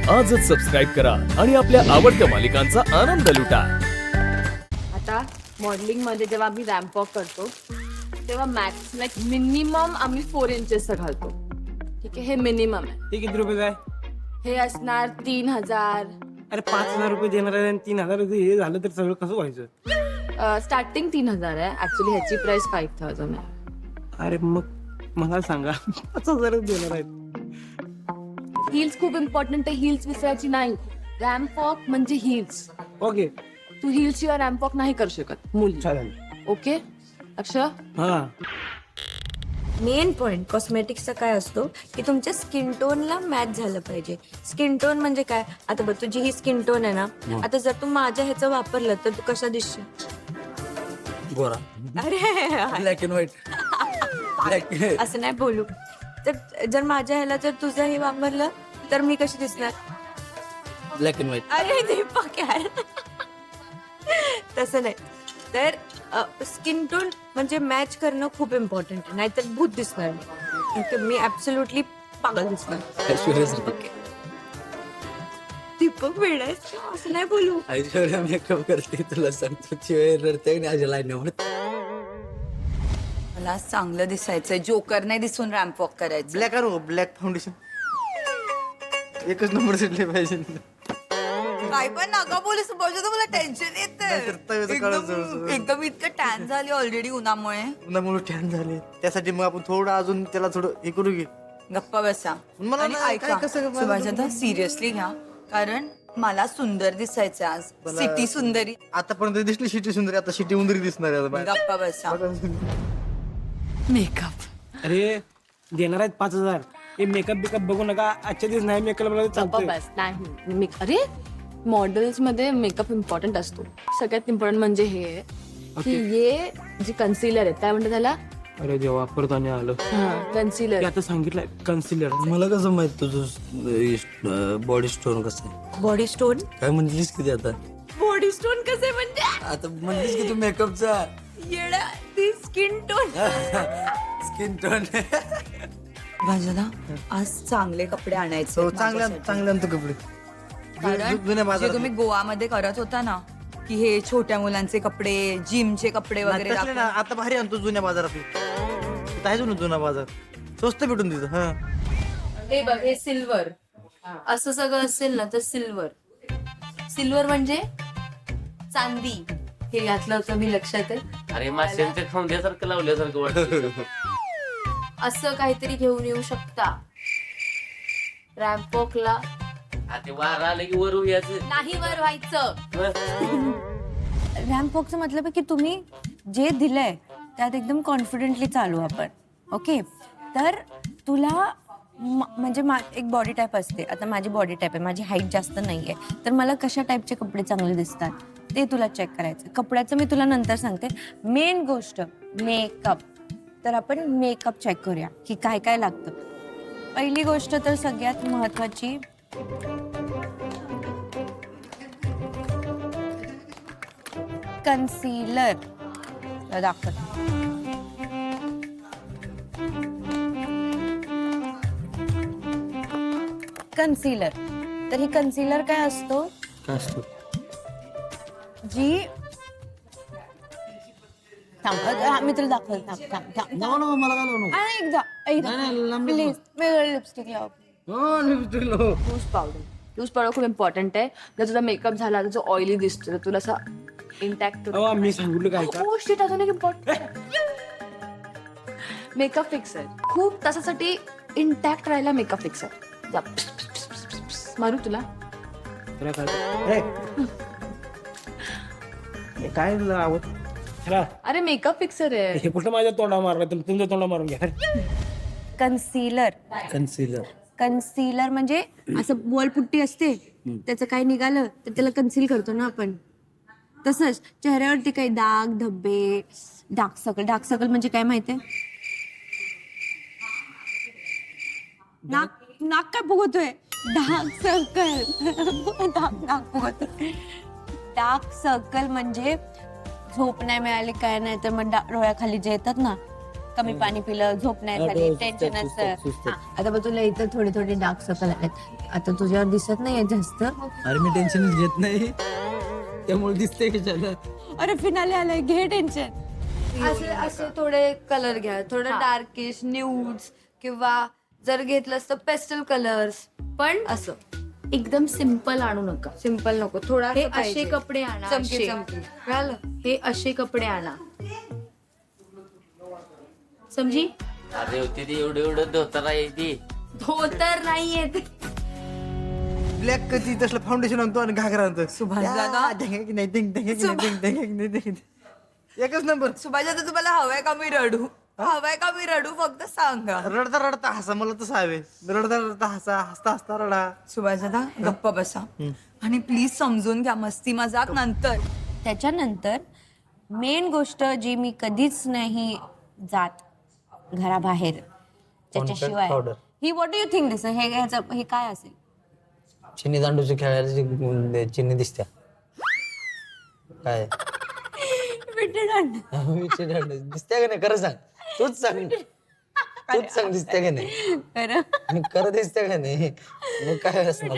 आजच सबस्क्राईब करा आणि आपल्या आवडत्या मालिकांचा आनंद लुटा. आता मॉडेलिंग मध्ये जेव्हा आम्ही रॅम्प वॉक करतो तेव्हा मॅक्स लाईक मिनिमम आम्ही 4 इंचेस घालतो. ठीक आहे, हे मिनिमम आहे. ते किती रुपये आहे? हे असणार 3000. अरे 5,000 रुपये देणार आहे आणि 3,000 रुपये हे झालं तर सगळं कसं व्हायचं? स्टार्टिंग 3000 आहे ऍक्च्युली, ह्याची प्राइस 5000 आहे. अरे मग मला सांगा 5,000 देणार आहेत. हिल्स खूप इम्पॉर्टंट आहे, हिल्स विसरायची नाही. रॅम्प वॉक म्हणजे हिल्स. ओके तू हिल्स शिवाय रॅम्प वॉक नाही करू शकत मुली. चालेल. ओके अक्षय, हा मेन पॉइंट कॉस्मेटिक्सचा काय असतो की तुमच्या स्किन टोनला मॅच झालं पाहिजे. स्किन टोन म्हणजे काय, आता बघ तुझी ही स्किन टोन आहे ना, आता जर तू माझ्या ह्याचं वापरलं तर तू कसा दिसशील? गोरा, अरे ब्लॅक अँड व्हाईट. ब्लॅक असं नाही बोलू. तर जर माझ्या ह्याला जर तुझं हे वापरलं तर मी कशी दिसणार? Black and white. अरे दीपक यार तसं नाही. तर स्किन टोन म्हणजे मॅच करणं खूप इम्पॉर्टंट आहे, नाहीतर भूत दिसणार मी. ओके, मी ऍब्सोल्युटली पागल दिसणार. ओके दीपक वेळा असं नाही बोलू. ऐश्वर्या मेकअप करते, तुला सांगतो चिवे रडते आणि आजी लाईन मला चांगलं दिसायचंय, जोकर नाही दिसून रॅम्प वॉक करायचं. ब्लॅक आणू, ब्लॅक फाउंडेशन एकच नंबर सुटले पाहिजे. काय पण नका बोलू, बोलतो मला टेन्शन नाहीतर तव्याचं काळं येतं. जळजळ. एकदम इतकं टॅन झाली ऑलरेडी उन्हामुळे. उन्हामुळे टॅन झाले, त्यासाठी मग आपण थोडं अजून त्याला थोडं हे करू घे. गप्पा बसा मला आणि नाही, ऐका काय कसं मला सुभाषदा, सिरियसली घ्या, कारण मला सुंदर दिसायचं आज. सिटी सुंदरी. आतापर्यंत दिसली शिटी सुंदरी, आता शिटी उंदरी दिसणार आहे आता बाहेर. गप्पा बसा. मेकअप अरे देणार आहेत 5,000. हे मेकअप बिकअप बघू नका, आजच्या दिवस नाही मेकअप चालतोय. बस नाही. अरे मॉडेल्स मध्ये मेकअप इम्पॉर्टंट असतो. सगळ्यात इम्पॉर्टंट म्हणजे हे आहे की हे जे कन्सिलर आहे काय म्हणतात त्याला? अरे जेव्हा परत आणि आलं कन्सिलर. ते आता सांगितलंय कन्सिलर. मला कसं माहित तुझं बॉडी स्टोन कसं आहे? Body stone. काय म्हणलीस किती आता? बॉडी स्टोन कसे म्हणजे? आता म्हणलीस की तू मेकअपचा येडा, ती स्किन टोन. Skin tone. सुभाषदा, आज चांगले कपडे आणायचे हो, आहेत चांगल्या माझ्यासाठी. चांगल्या आणतो कपडे. जुन्या कारण जे बाजारात तुम्ही गोवामध्ये करत होता ना, की हे छोट्या मुलांचे कपडे, जिमचे कपडे वगैरे तसले ना, दाखवून. आता भारी आणतो जुन्या बाजारातले. तिथं आहे जुना बाजार, स्वस्त भेटून तिथं. हा हे बघ, हे सिल्वर असं सगळं असेल ना तर सिल्वर. सिल्वर म्हणजे चांदी. हे घातलं होतं मी, लक्षात आहे. अरे माशांच्या खांद्यासारखं लावल्यासारखं वाटतं. असं काहीतरी घेऊन येऊ शकता रॅम्प वॉकला. ते वारा आलं की वर यायचं. नाही वर व्हायचं. रॅम्प वॉकचं मतलब आहे की तुम्ही जे दिलंय त्यात एकदम कॉन्फिडेंटली चालू आपण. ओके, तर तुला म्हणजे एक बॉडी टाईप असते. आता माझी बॉडी टाईप आहे, माझी हाईट जास्त नाही आहे, तर मला कशा टाईपचे कपडे चांगले दिसतात ते तुला चेक करायचं. कपड्याचं मी तुला नंतर सांगते. मेन गोष्ट मेकअप. तर आपण मेकअप चेक करूया की काय काय लागतं. पहिली गोष्ट तर सगळ्यात महत्वाची, कन्सीलर. दाखव. कन्सीलर. तर ही कन्सीलर काय असतो? काय असतं? जी मी तुला दाखवत. मला काय लावू एकदा प्लीज लिपस्टिक लाव. Loose powder. लूज पावडर खूप इम्पॉर्टंट आहे. जर तुझा मेकअप झाला तर जो ऑइली दिसतो तर तुला असा इंटॅक्ट. मी सांगितलं काय का? गोष्टी अजून एक इम्पॉर्टंट. मेकअप फिक्सर खूप त्याच्यासाठी इंटॅक्ट राहायला मेकअप फिक्सर मारू तुला. तुला काय? हे काय तुला आवड? चला, अरे मेकअप फिक्सर आहे. हे कुठं माझ्या तोंडा मारला, तुमच्या तोंडा मारून घ्या. कन्सीलर. कन्सिलर. कन्सीलर म्हणजे असं वॉलपुट्टी असते, त्याचं काय निघालं तर त्याला कन्सील करतो ना आपण. तसंच चेहऱ्यावरती काही दाग धब्बे, डार्क सर्कल. डार्क सर्कल म्हणजे काय माहितीये? नाक काय फुगवतोय? Dark circle. नाक फुगवतोय. डार्क सर्कल म्हणजे झोप नाही मिळाली काय नाही तर मग डोळ्याखाली जे येतात ना, कमी पाणी पिलं, झोप नाही झाली, टेन्शन असतं. आता बघ तुला इथं थोडे थोडे डार्क सर्कल आहेत. आता तुझ्यावर दिसत नाहीये जास्त. अरे मी टेन्शन घेत नाही त्यामुळे दिसते कशाला. अरे फिनाले आलाय, घे टेन्शन. असे असे थोडे कलर घ्या, थोडं डार्किश न्यूड्स किंवा जर घेतलं तर पेस्टल कलर्स, पण असं एकदम सिम्पल आणू नका. सिम्पल नको, थोडा हे असे कपडे आणा, चमकी असे. चमकी. कळालं? हे असे कपडे आणा, समजी. अरे होती ती एवढं एवढं धोतर आहे ती. धोतर नाहीये ते. ब्लॅक कधी तसलं फाउंडेशन आणतो आणि घागरा आणतो. सुभाष दादा. एकच नंबर. सुभाष दादा तुम्हाला हवाय का मी रडू? हवाय का मी रडू? फक्त सांगा. रडता रडता हसा, मला तसं हवे. रडता रडता हसा, हसता हसता रडा. सुभाष दादा गप्प बसा आणि प्लीज समजून घ्या, मस्ती मजाक नंतर. त्याच्यानंतर मेन गोष्ट जी मी कधीच नाही जात घराबाहेर त्याच्याशिवाय, powder. ही what do you think this, हे काय असेल? चिनी दांडूची खेळायला चिनी दिसत्या काय. विटी दांडू दिसत्या का नाही खरं सांग. तूच सांग दिसत्या का नाही. खरं? आणि खरं दिसत्या का नाही मग काय असणार.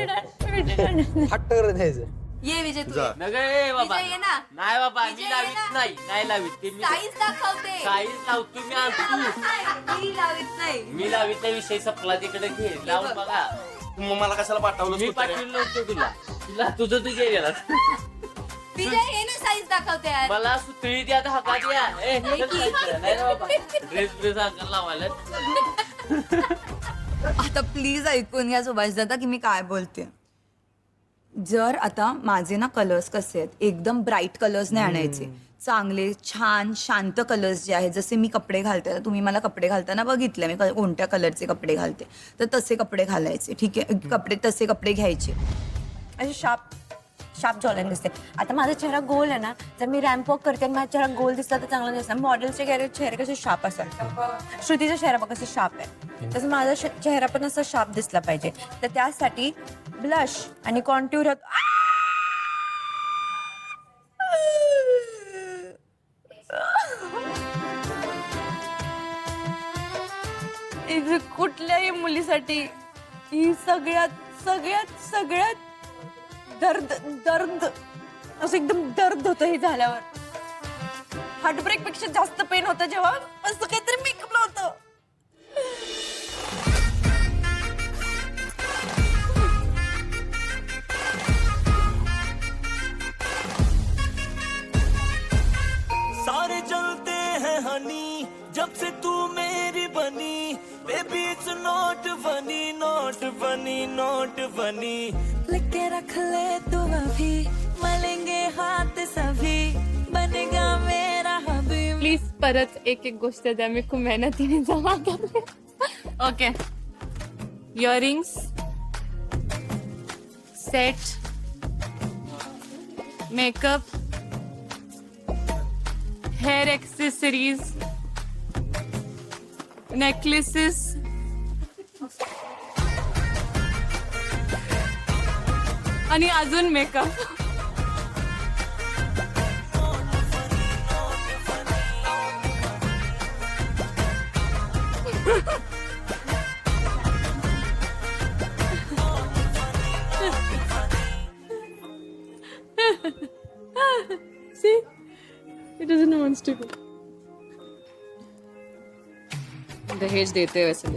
हट्ट करत द्यायचं. ये विजय तू. नग ए बाबा. विजय ये ना. नाही बाबा मी विजय ये लावित ना. नाही लावित ते मी साईज दाखवते. साईज लावतो मी आणतो. मी लावित नाही. मी लावित नाही, विषय संपला. तिकडे घे लावून बघा. मग मला कशाला पाठवलं मी पाठवलं नव्हतं तुला तुझं तू गेला. विजय ये ना, साईज दाखवते यार. मला सुतळी द्या, हाका द्या. नाही रे बाबा, ड्रेस हाका लावायला. आता प्लीज ऐकून घ्या सुभाष दादा की मी काय बोलते. जर आता माझे ना कलर्स कसे आहेत, एकदम ब्राईट कलर्स नाही आणायचे, चांगले छान शांत कलर्स जे आहेत. जसे मी कपडे घालते, आता तुम्ही मला कपडे घालताना बघितलं मी कोणत्या कलरचे कपडे घालते, तर तसे कपडे घालायचे. ठीक आहे, तसे कपडे घ्यायचे. असे शार्प जॉलन दिसते. आता माझा चेहरा गोल आहे ना, जर मी रॅम्प वॉक करते आणि माझा चेहरा गोल दिसला तर चांगला दिसणार. मॉडेलचे चेहरे कसे शार्प असतात. श्रुतीचा चेहरा बघ कसं शार्प आहे, तसं माझा चेहरा पण असा शार्प दिसला पाहिजे. तर त्यासाठी ब्लश आणि कॉन्ट्युर कुठल्याही मुलीसाठी ही सगळ्यात दर्द असं एकदम दर्द होतं हे झाल्यावर. हार्टब्रेक पेक्षा जास्त पेन होतं जेव्हा असं काहीतरी मेकअपला होतं. सारे चलते हैं हनी जब से तू मेरी बनी baby it's not funny not funny not funny लेके रख ले तू अभी मलेंगे हाथ सभी बनेगा मेरा हबीब. प्लीज परत एक एक गोष्ट द्या, मी खूप मेहनतीने जमा करते. Okay, earrings set, makeup, hair accessories, necklaces, आणि अजून makeup. See? It doesn't want to go. दहेज देते वैसे